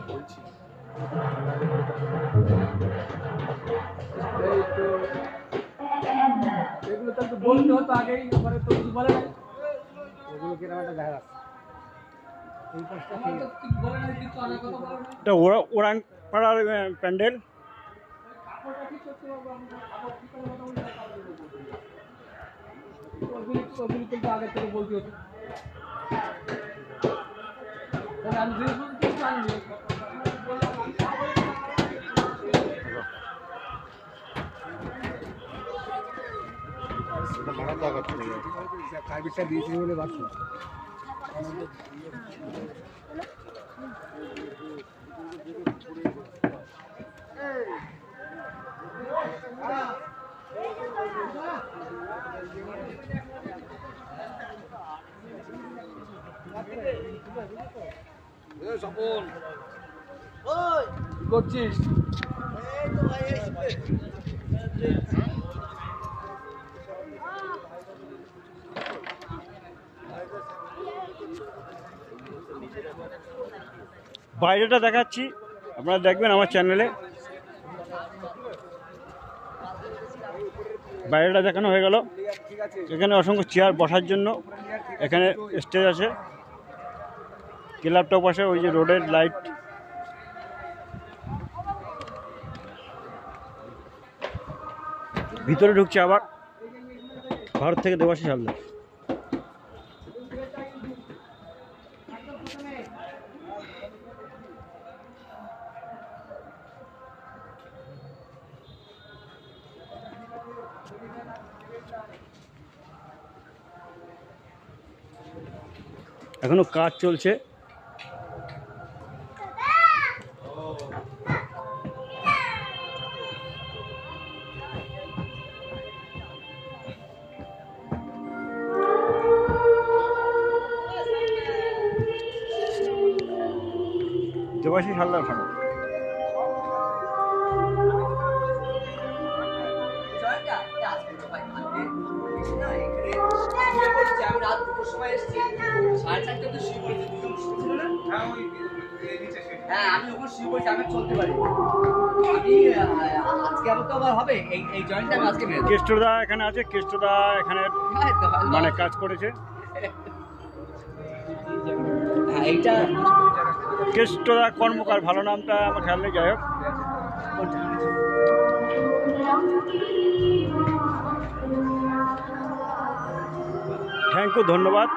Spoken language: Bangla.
বলছি এগুলো তো একটু বলতে হতো আগেই, পরে তো কিছু বলে নাই। এগুলো কিরকম একটা দেখা যাচ্ছে এই পাশটা এটা ওরাং পাড়ার প্যান্ডেল। আগে থেকে বলতে হতো, আমি জানি কার্বিটটা দিয়েছি বলে বাঁচল। সপন কি করছিস? বাইরেটা দেখাচ্ছি, আপনারা দেখবেন আমার চ্যানেলে। বাইরেটা দেখানো হয়ে গেল। এখানে অসংখ্য চেয়ার বসার জন্য, এখানে স্টেজ আছে। ক্লাবটাও পাশে, ওই যে রোডের লাইট। ভিতরে ঢুকছে আবার ভারত থেকে দেবাশিস হালদার। এখনো কাজ চলছে। দেবাশিস হালদার ভালো। আমি ওখানে শুয়ে পড়েছি, আমি চলতে পারি। আমি আজকে আবার তো আবার হবে এই জয়েন্টটা আমি আজকে মেরে দেবো। কেষ্টদা এখানে আছে, কেষ্টদা এখানে মানে কাজ করেছে। এইটা কেষ্টদা কর্মকার, ভালো নামটা আমার খেয়াল নেই, যাই হোক। থ্যাংক ইউ, ধন্যবাদ।